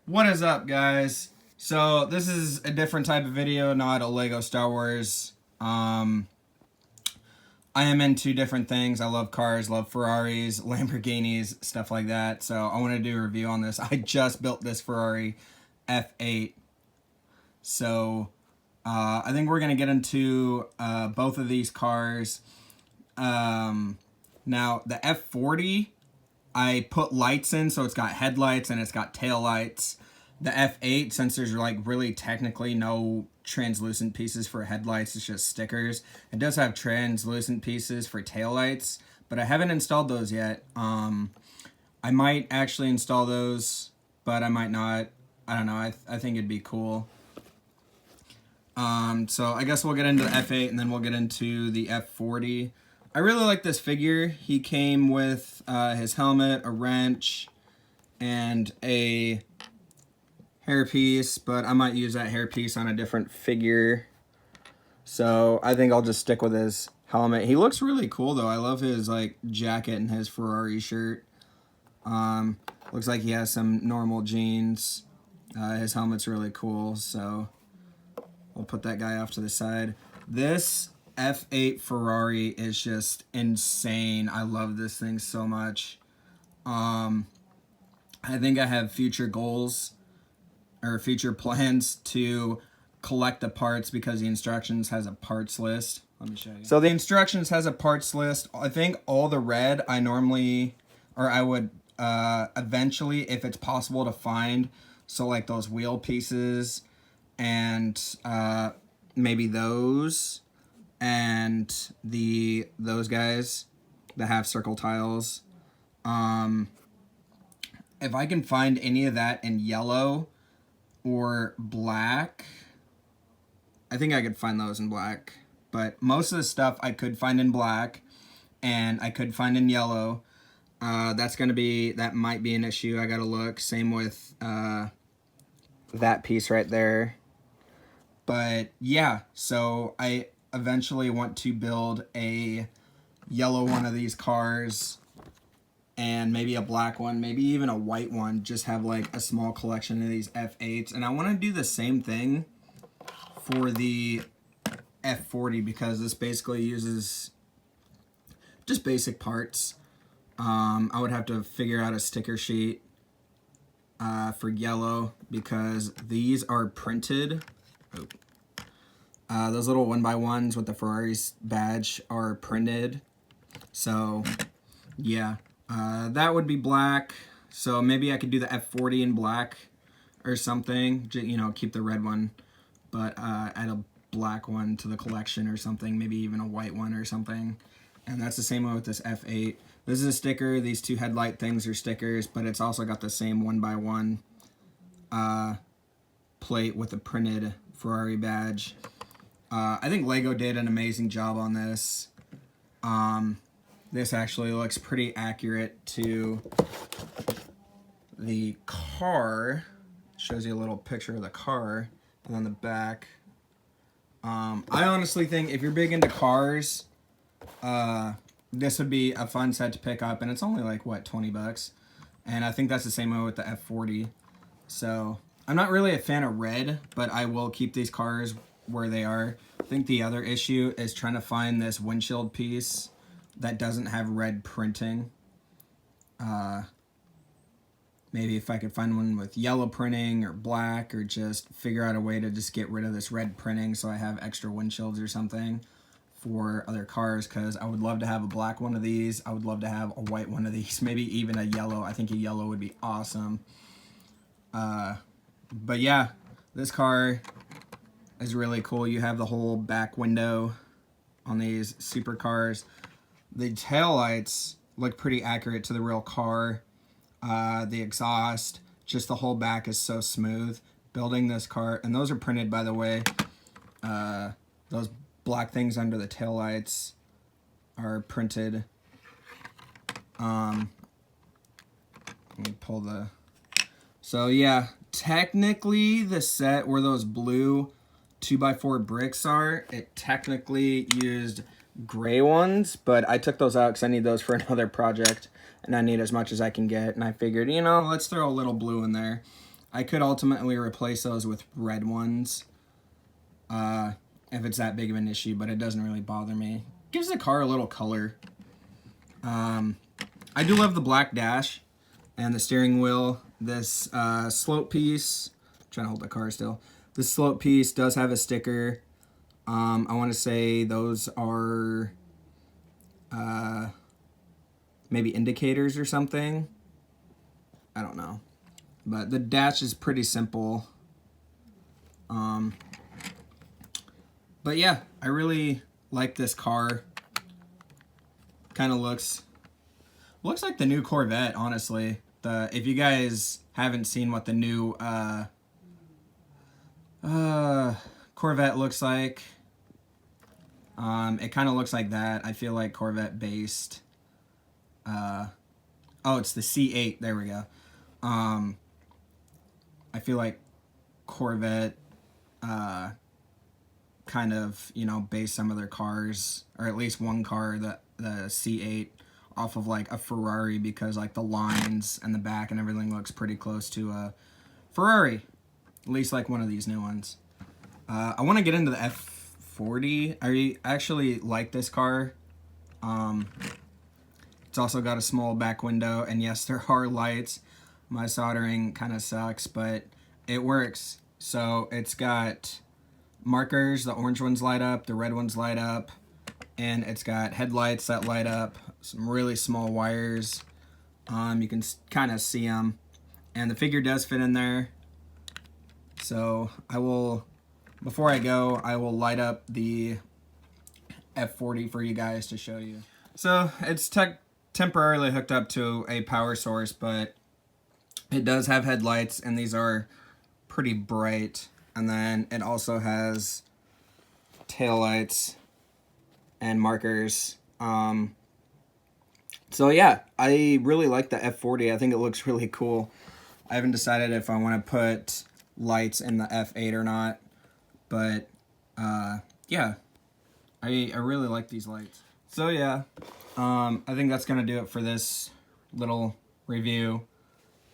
What is up, guys? So this is a different type of video, not a Lego Star Wars. I am into different things. I love cars, love Ferraris, Lamborghinis, stuff like that. So I want to do a review on this. I just built this Ferrari F8. So I think we're going to get into both of these cars. Now, the F40, I put lights in, so it's got headlights and it's got tail lights. The F8, since there's like really technically no translucent pieces for headlights, it's just stickers. It does have translucent pieces for tail lights, but I haven't installed those yet. I might actually install those, but I might not. I don't know. I think it'd be cool. So I guess we'll get into the F8 and then we'll get into the F40. I really like this figure. He came with his helmet, a wrench, and a hairpiece, but I might use that hairpiece on a different figure. So I think I'll just stick with his helmet. He looks really cool though. I love his like jacket and his Ferrari shirt. Looks like he has some normal jeans. His helmet's really cool, so we'll put that guy off to the side. This F8 Ferrari is just insane. I love this thing so much. I think I have future goals or future plans to collect the parts because the instructions has a parts list. Let me show you. So the instructions has a parts list. I think all the red I would eventually, if it's possible to find, so like those wheel pieces and maybe those and those guys that have circle tiles. If I can find any of that in yellow or black, I think I could find those in black. But most of the stuff I could find in black and I could find in yellow. That might be an issue. I gotta look. Same with that piece right there. But yeah, so I eventually want to build a yellow one of these cars and maybe a black one, maybe even a white one. Just have like a small collection of these F8s. And I want to do the same thing for the F40 because this basically uses just basic parts. I would have to figure out a sticker sheet for yellow because these are printed. Those little 1x1s with the Ferrari's badge are printed. So yeah, that would be black. So maybe I could do the F40 in black or something, you know, keep the red one, but add a black one to the collection or something, maybe even a white one or something. And that's the same one with this F8. This is a sticker. These two headlight things are stickers, but it's also got the same 1x1 plate with a printed Ferrari badge. I think Lego did an amazing job on this. This actually looks pretty accurate to the car. Shows you a little picture of the car and then the back. I honestly think if you're big into cars, this would be a fun set to pick up, and it's only like, what, 20 bucks? And I think that's the same way with the F40. So I'm not really a fan of red, but I will keep these cars where they are. I think the other issue is trying to find this windshield piece that doesn't have red printing. Maybe if I could find one with yellow printing or black, or just figure out a way to just get rid of this red printing so I have extra windshields or something for other cars, because I would love to have a black one of these. I would love to have a white one of these, maybe even a yellow. I think a yellow would be awesome. But yeah, this car is really cool. You have the whole back window on these supercars. The taillights look pretty accurate to the real car. The exhaust, just the whole back is so smooth. Building this car, and those are printed, by the way. Those black things under the taillights are printed. Let me pull the... So yeah, technically the set where those blue 2x4 bricks are, it technically used gray ones, but I took those out because I need those for another project, and I need as much as I can get, and I figured, you know, let's throw a little blue in there. I could ultimately replace those with red ones if it's that big of an issue, but it doesn't really bother me. Gives the car a little color. I do love the black dash and the steering wheel. This slope piece, I'm trying to hold the car still. This slope piece does have a sticker. I want to say those are maybe indicators or something. I don't know. But the dash is pretty simple. But yeah, I really like this car. Kind of looks like the new Corvette, honestly. If you guys haven't seen what the new Corvette looks like, it kind of looks like that. I feel like Corvette based. Oh, it's the C8. There we go. I feel like Corvette kind of, you know, based some of their cars, or at least one car, the C8, off of like a Ferrari, because like the lines and the back and everything looks pretty close to a Ferrari, at least like one of these new ones. I want to get into the f40. I actually like this car. It's also got a small back window, and yes, there are lights. My soldering kind of sucks, but it works. So it's got markers, the orange ones light up, the red ones light up, and it's got headlights that light up, some really small wires. You can kind of see them, and the figure does fit in there. So I will, before I go, I will light up the F40 for you guys to show you. So it's temporarily hooked up to a power source, but it does have headlights, and these are pretty bright. And then it also has taillights and markers. So yeah, I really like the F40. I think it looks really cool. I haven't decided if I want to put lights in the F8 or not, but yeah, I really like these lights. So yeah, I think that's gonna do it for this little review.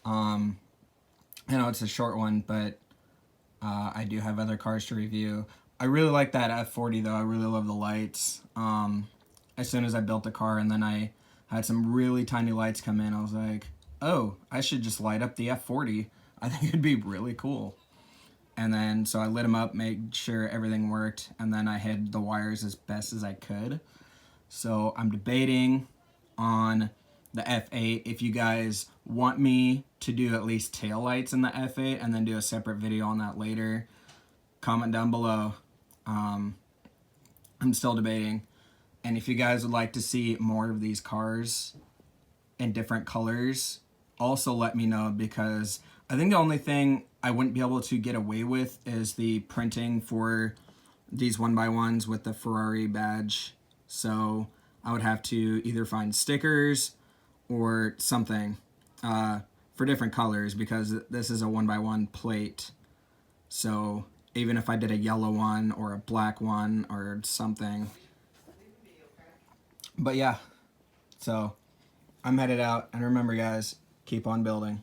I know it's a short one, but I do have other cars to review. I really like that F40 though. I really love the lights. As soon as I built the car and then I had some really tiny lights come in, I was like, oh, I should just light up the F40. I think it'd be really cool. And then, so I lit them up, made sure everything worked, and then I hid the wires as best as I could. So I'm debating on the F8 if you guys want me to do at least taillights in the F8 and then do a separate video on that later. Comment down below. I'm still debating. And if you guys would like to see more of these cars in different colors, also let me know, because I think the only thing I wouldn't be able to get away with is the printing for these 1x1s with the Ferrari badge. So I would have to either find stickers or something for different colors, because this is a 1x1 plate. So even if I did a yellow one or a black one or something. But yeah, so I'm headed out, and remember guys, keep on building.